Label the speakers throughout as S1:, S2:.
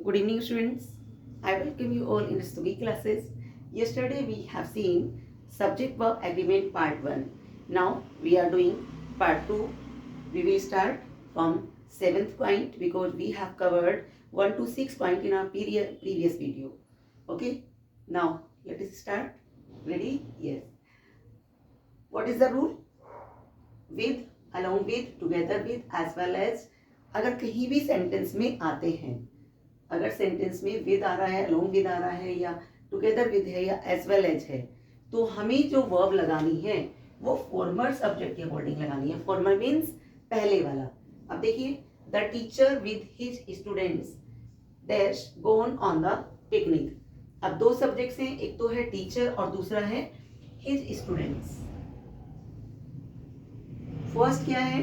S1: Good evening, students. I welcome you all in Study classes. Yesterday we have seen subject verb agreement part 1. Now we are doing part 2. We will start from 7th point because we have covered 1 to 6 point in our previous video. Okay. Now let us start. Ready? Yes. What is the rule? With, along with, together with as well as अगर कहीं भी sentence में आते हैं, अगर sentence में with आ रहा है, अलोंग विद आ रहा है या टुगेदर विद है या एज वेल एज है, तो हमें जो वर्ब लगानी है वो फॉर्मल सब्जेक्ट के अकॉर्डिंग लगानी है. फॉर्मल मीन्स पहले वाला. अब देखिए, the teacher with his students dash gone on the picnic. अब दो सब्जेक्ट्स हैं, एक तो है टीचर और दूसरा है हिज स्टूडेंट्स. फर्स्ट क्या है?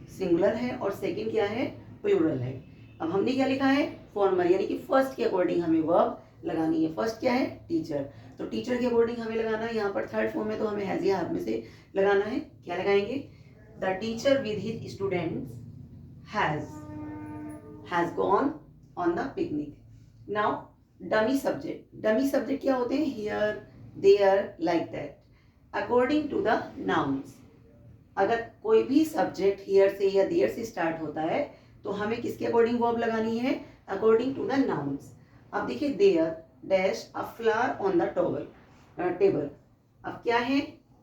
S1: सिंगुलर है और सेकंड क्या है? प्लूरल है. अब हमने क्या लिखा है? फॉर्मल, यानी कि फर्स्ट के अकॉर्डिंग हमें वर्ब लगानी है. फर्स्ट क्या है? टीचर. तो टीचर के अकॉर्डिंग हमें लगाना है. यहाँ पर थर्ड फॉर्म में तो हमें हैज या हैव में से लगाना है. क्या लगाएंगे? The teacher with his students has gone on the picnic. Now dummy subject. Dummy subject क्या होते हैं? Here, there, like that, according to the nouns. अगर कोई भी सब्जेक्ट हियर से या देयर से स्टार्ट होता है तो हमें किसके अकॉर्डिंग वर्ब लगानी है? According to the nouns. अब देखिए, there dash a flower on the table. अब क्या है?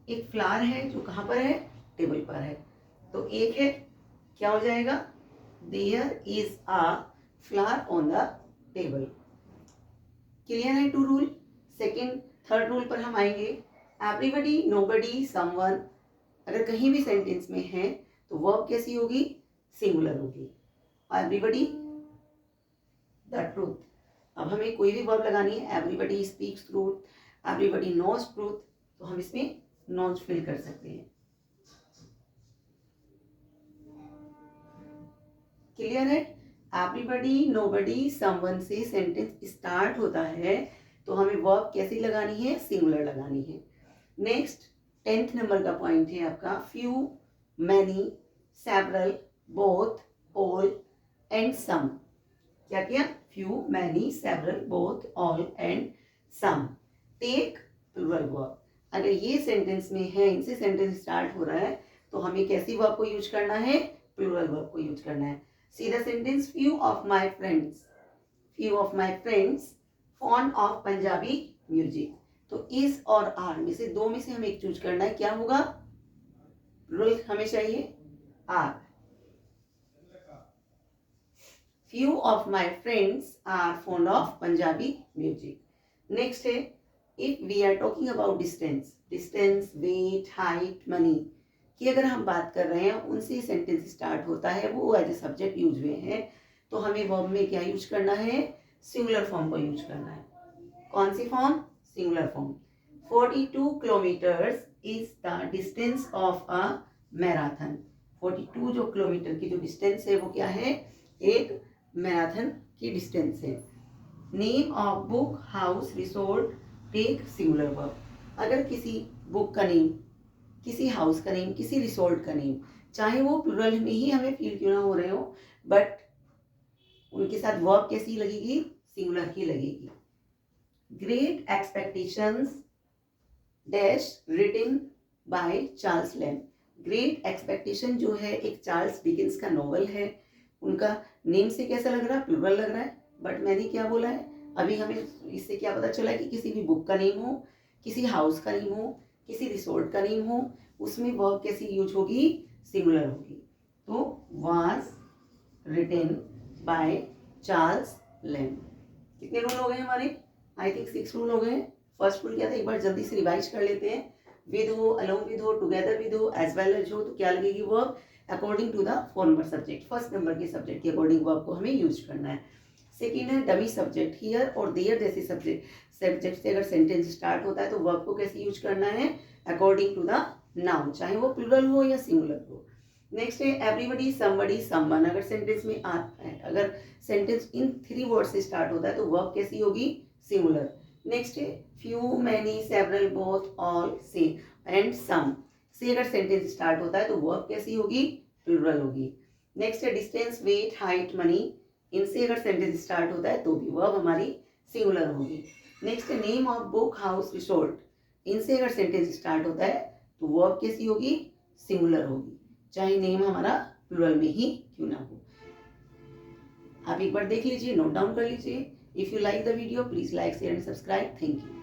S1: एक फ्लावर है जो कहाँ पर है? टेबल पर है. तो एक है, क्या हो जाएगा? There is a flower on the table. Clear है two rule? Second third rule पर हम आएंगे. Everybody, nobody, someone. अगर कहीं भी सेंटेंस में है तो वर्ब कैसी होगी? सिंगुलर होगी. Everybody the truth. अब हमें कोई भी वर्ब लगानी है. Everybody speaks truth, everybody knows truth, तो हम इसमें नोज फिल कर सकते हैं. क्लियर है? एवरीबडी, नोबडी, समवन से सेंटेंस स्टार्ट होता है तो हमें वर्ब कैसी लगानी है? सिंगुलर लगानी है. नेक्स्ट 10th नंबर का पॉइंट है आपका few, many, several, both, all and some. क्या किया? Few, many, several, both, all and some. Take plural verb. अगर ये सेंटेंस में है, इनसे सेंटेंस स्टार्ट हो रहा है तो हमें कैसी वर्ब को यूज करना है? प्लूरल वर्ब को यूज करना है. See the sentence, few of my friends fond of Punjabi music. तो इस और आर में से दो में से हमें एक चूज करना है. क्या होगा? प्लूरल हमें चाहिए. Are. Few of my friends are fond of Punjabi music. Next है, if we are talking about distance, weight, height, money की अगर हम बात कर रहे हैं, उनसे सेंटेंस स्टार्ट होता है, वो एज ए सब्जेक्ट यूज हुए हैं, तो हमें वर्ब में क्या यूज करना है? सिंगुलर फॉर्म को यूज करना है. कौन सी form? Singular form. 42 kilometers is the distance of a marathon. 42 जो किलोमीटर की जो डिस्टेंस है वो क्या है? एक मैराथन की डिस्टेंस है. Name of book, house, resort, take singular verb. अगर किसी बुक का नेम, किसी हाउस का नेम, किसी रिसोर्ट का नेम, चाहे वो प्लूरल में ही हमें फील क्यों ना हो रहे हो, बट उनके साथ वर्ब कैसी लगेगी? सिंगुलर ही लगेगी. Great expectations dash written by Charles Lamb. Great expectation जो है एक चार्ल्स डिकेंस का नॉवल है. उनका नेम से कैसा लग रहा है? प्लूरल लग रहा है. बट मैंने क्या बोला है? अभी हमें इससे क्या पता चला कि किसी भी बुक का नेम हो, किसी हाउस का नेम हो, किसी रिसोर्ट का नेम हो, उसमें वर्ब कैसी यूज होगी? सिंगुलर होगी. तो was written by Charles Lamb. कितने रूल हो गए हमारे? आई थिंक 6 रूल हो गए. फर्स्ट रूल क्या था? एक बार जल्दी से रिवाइज कर लेते हैं. विद हो, अलोंग विद हो, टुगेदर विद हो, एज वेल एज हो, तो क्या लगेगी verb? According to the formal subject. First number के सब्जेक्ट के अकॉर्डिंग वर्ब को हमें यूज करना है. सेकेंड है डमी सब्जेक्ट. हियर और देयर जैसे सब्जेक्ट से अगर सेंटेंस स्टार्ट होता है तो वर्ब को कैसे यूज करना है? अकॉर्डिंग टू द नाउन, चाहे वो प्लूरल हो या सिंगुलर हो. नेक्स्ट है एवरीबडी, समबडी, समवन. अगर सेंटेंस में आता है, अगर सेंटेंस इन 3 वर्ड से स्टार्ट होता है तो वर्ब कैसी होगी? सिंगुलर. नेक्स्ट है few, many, several, both, all, से एंड सम से अगर सेंटेंस स्टार्ट होता है तो वर्ब कैसी होगी? प्लूरल होगी. नेक्स्ट है डिस्टेंस, वेट, हाइट, मनी. इनसे अगर सेंटेंस स्टार्ट होता है तो भी वर्ब हमारी सिंगुलर होगी। Next name of book house resort, इनसे अगर सेंटेंस स्टार्ट होता है तो वर्ब कैसी होगी, सिंगुलर होगी, चाहे नेम हमारा प्लूरल में ही क्यों ना हो। आप एक बार देख लीजिए, नोट डाउन कर लीजिए। If you like the video please like share and subscribe. Thank you.